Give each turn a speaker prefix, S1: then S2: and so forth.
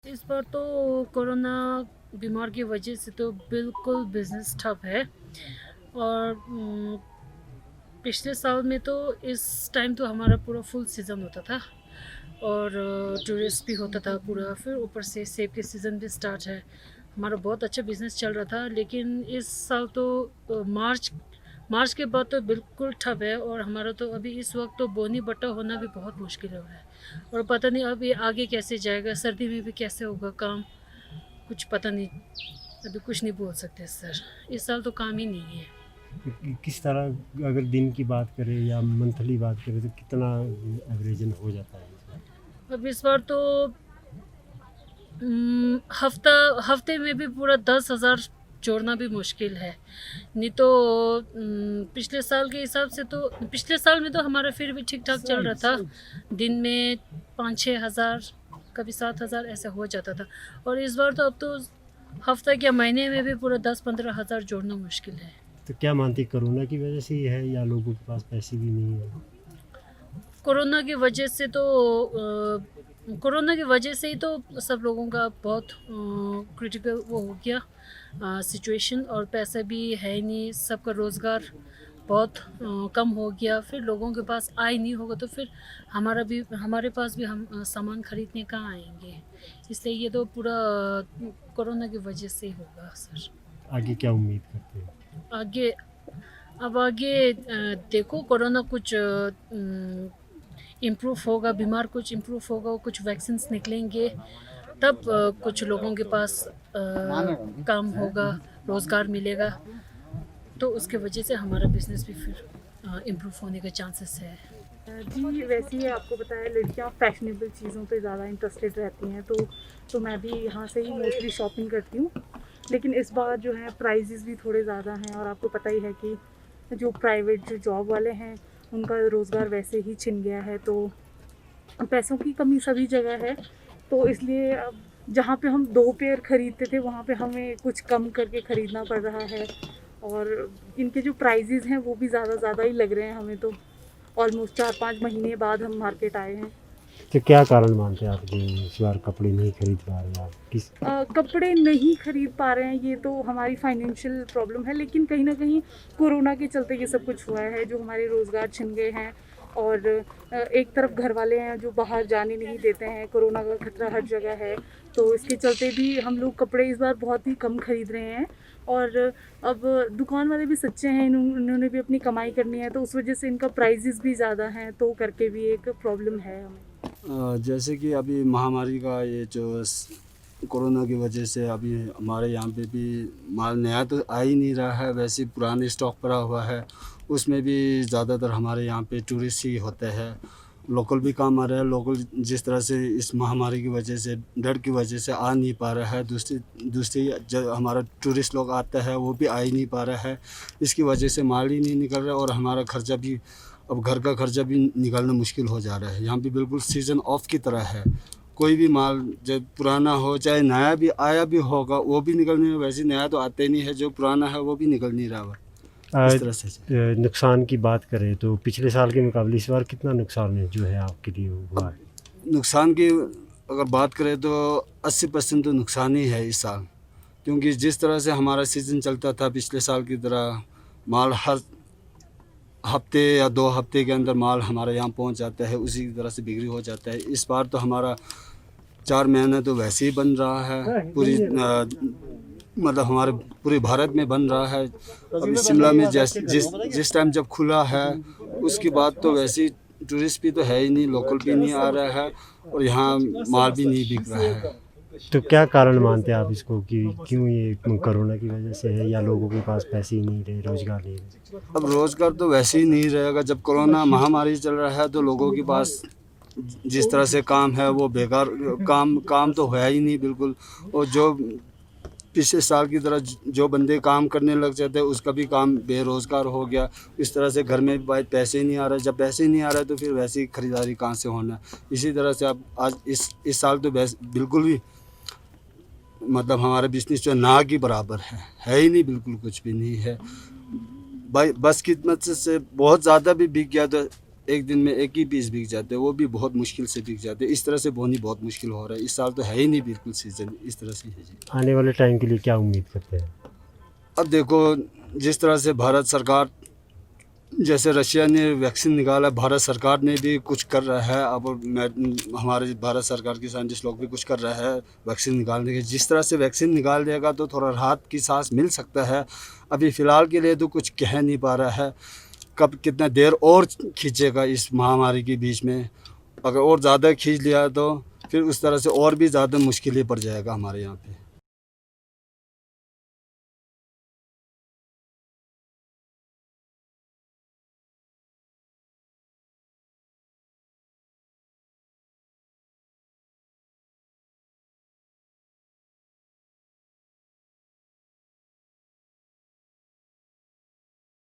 S1: इस बार तो कोरोना बीमार की वजह से तो बिल्कुल बिजनेस ठप है। और पिछले साल में तो इस टाइम तो हमारा पूरा फुल सीज़न होता था और टूरिस्ट भी होता था पूरा। फिर ऊपर से सेब के सीज़न भी स्टार्ट है। हमारा बहुत अच्छा बिजनेस चल रहा था, लेकिन इस साल तो मार्च मार्च के बाद तो बिल्कुल ठप है। और हमारा तो अभी इस वक्त तो बोनी बट्टा होना भी बहुत मुश्किल हो रहा है। और पता नहीं अभी आगे कैसे जाएगा, सर्दी में भी कैसे होगा काम, कुछ पता नहीं। अभी कुछ नहीं बोल सकते सर, इस साल तो काम ही नहीं है।
S2: किस तरह अगर दिन की बात करें या मंथली बात करें तो कितना एवरेजन हो जाता है इस बार?
S1: अब इस बार तो हफ्ते में भी पूरा 10,000 जोड़ना भी मुश्किल है। नहीं तो पिछले साल के हिसाब से तो पिछले साल में तो हमारा फिर भी ठीक ठाक चल रहा था। दिन में 5-6 हज़ार, कभी 7 हज़ार ऐसे हो जाता था। और इस बार तो अब तो हफ्ता क्या महीने में भी पूरा 10-15 हज़ार जोड़ना मुश्किल है।
S2: तो क्या मानती कोरोना की वजह से ही है या लोगों के पास पैसे भी नहीं है?
S1: कोरोना की वजह से तो कोरोना की वजह से ही तो सब लोगों का बहुत क्रिटिकल वो हो गया सिचुएशन। और पैसा भी है ही नहीं, सबका रोज़गार बहुत कम हो गया। फिर लोगों के पास आय नहीं होगा तो फिर हमारे पास भी हम सामान खरीदने कहाँ आएंगे। इसलिए ये तो पूरा कोरोना की वजह से ही होगा सर।
S2: आगे क्या उम्मीद करते हैं?
S1: आगे अब आगे देखो, कोरोना कुछ इम्प्रूव होगा, बीमार कुछ इम्प्रूव होगा, कुछ वैक्सीन्स निकलेंगे, तब कुछ लोगों के पास काम होगा, रोज़गार मिलेगा। तो उसके वजह से हमारा बिजनेस भी फिर इम्प्रूव होने के चांसेस है।
S3: जी, वैसे ही आपको पता है लड़कियाँ फैशनेबल चीज़ों पे ज़्यादा इंटरेस्टेड रहती हैं, तो मैं भी यहाँ से ही मोस्टली शॉपिंग करती हूँ। लेकिन इस बार जो है प्राइजेज़ भी थोड़े ज़्यादा हैं और आपको पता ही है कि जो प्राइवेट जो जॉब वाले हैं उनका रोज़गार वैसे ही छिन गया है, तो पैसों की कमी सभी जगह है। तो इसलिए अब जहाँ पे हम 2 पेयर खरीदते थे वहाँ पे हमें कुछ कम करके ख़रीदना पड़ रहा है। और इनके जो प्राइजेज़ हैं वो भी ज़्यादा ही लग रहे हैं हमें। तो ऑलमोस्ट 4-5 महीने बाद हम मार्केट आए हैं।
S2: तो क्या कारण मानते हैं आप जो इस बार कपड़े नहीं खरीद पा रहे हैं आप?
S3: कपड़े नहीं खरीद पा रहे हैं, ये तो हमारी फाइनेंशियल प्रॉब्लम है, लेकिन कहीं ना कहीं कोरोना के चलते ये सब कुछ हुआ है, जो हमारे रोज़गार छिन गए हैं। और एक तरफ घर वाले हैं जो बाहर जाने नहीं देते हैं, कोरोना का खतरा हर जगह है, तो इसके चलते भी हम लोग कपड़े इस बार बहुत ही कम खरीद रहे हैं। और अब दुकान वाले भी सच्चे हैं, इन्होंने भी अपनी कमाई करनी है, तो उस वजह से इनका प्राइजेस भी ज़्यादा हैं, तो करके भी एक प्रॉब्लम है हमें।
S4: जैसे कि अभी महामारी का ये जो कोरोना की वजह से अभी हमारे यहाँ पे भी माल नया तो आ ही नहीं रहा है, वैसे पुराने स्टॉक पड़ा हुआ है। उसमें भी ज़्यादातर हमारे यहाँ पे टूरिस्ट ही होते हैं, लोकल भी काम आ रहा है। लोकल जिस तरह से इस महामारी की वजह से डर की वजह से आ नहीं पा रहा है, दूसरी जब हमारा टूरिस्ट लोग आता है वो भी आ ही नहीं पा रहा है। इसकी वजह से माल ही नहीं निकल रहा और हमारा खर्चा भी, अब घर का खर्चा भी निकालना मुश्किल हो जा रहा है। यहाँ पे बिल्कुल सीज़न ऑफ की तरह है, कोई भी माल जब पुराना हो चाहे नया भी आया भी होगा वो भी निकल नहीं रहा। वैसे नया तो आते नहीं है, जो पुराना है वो भी निकल नहीं रहा। इस तरह से
S2: नुकसान की बात करें तो पिछले साल के मुकाबले इस बार कितना नुकसान है जो है आपके लिए हुआ है?
S4: नुकसान की अगर बात करें तो 80% तो नुकसान ही है इस साल, क्योंकि जिस तरह से हमारा सीज़न चलता था पिछले साल की तरह माल हर हफ्ते या 2 हफ्ते के अंदर माल हमारे यहाँ पहुँच जाता है, उसी तरह से बिक्री हो जाता है। इस बार तो हमारा 4 महीने तो वैसे ही बन रहा है, पूरी मतलब हमारे पूरे भारत में बन रहा है। अभी शिमला में जिस टाइम जब खुला है उसके बाद तो वैसे ही टूरिस्ट भी तो है ही नहीं, लोकल भी नहीं आ रहा है और यहाँ माल भी नहीं बिक रहा है।
S2: तो क्या कारण मानते हैं आप इसको कि क्यों ये कोरोना की वजह से है या लोगों के पास पैसे ही नहीं रहे, रोजगार नहीं रहे?
S4: अब रोज़गार तो वैसे ही नहीं रहेगा, जब कोरोना महामारी चल रहा है तो लोगों के पास जिस तरह से काम है वो बेकार काम तो है ही नहीं बिल्कुल। और जो पिछले साल की तरह जो बंदे काम करने लग जाते हैं उसका भी काम बेरोज़गार हो गया। इस तरह से घर में भाई पैसे ही नहीं आ रहे, जब पैसे ही नहीं आ रहे तो फिर वैसी ख़रीदारी कहाँ से होना। इसी तरह से अब आज इस साल तो बिल्कुल भी मतलब हमारा बिजनेस जो ना के बराबर है ही नहीं, बिल्कुल कुछ भी नहीं है भाई। बस की मदद से बहुत ज़्यादा भी बिक गया तो एक दिन में एक ही पीस बिक जाते हैं, वो भी बहुत मुश्किल से बिक जाते हैं। इस तरह से बोनी बहुत मुश्किल हो रहा है। इस साल तो है ही नहीं बिल्कुल सीज़न, इस तरह से है जी।
S2: आने वाले टाइम के लिए क्या उम्मीद करते हैं?
S4: अब देखो, जिस तरह से भारत सरकार, जैसे रशिया ने वैक्सीन निकाला, भारत सरकार ने भी कुछ कर रहा है। अब हमारे भारत सरकार के साइंटिस्ट लोग भी कुछ कर रहे हैं वैक्सीन निकालने के। जिस तरह से वैक्सीन निकाल देगा तो थोड़ा राहत की सांस मिल सकता है। अभी फ़िलहाल के लिए तो कुछ कह नहीं पा रहा है कब कितना देर और खींचेगा इस महामारी के बीच में। अगर और ज़्यादा खींच लिया तो फिर उस तरह से और भी ज़्यादा मुश्किलें पड़ जाएगा हमारे यहाँ पे।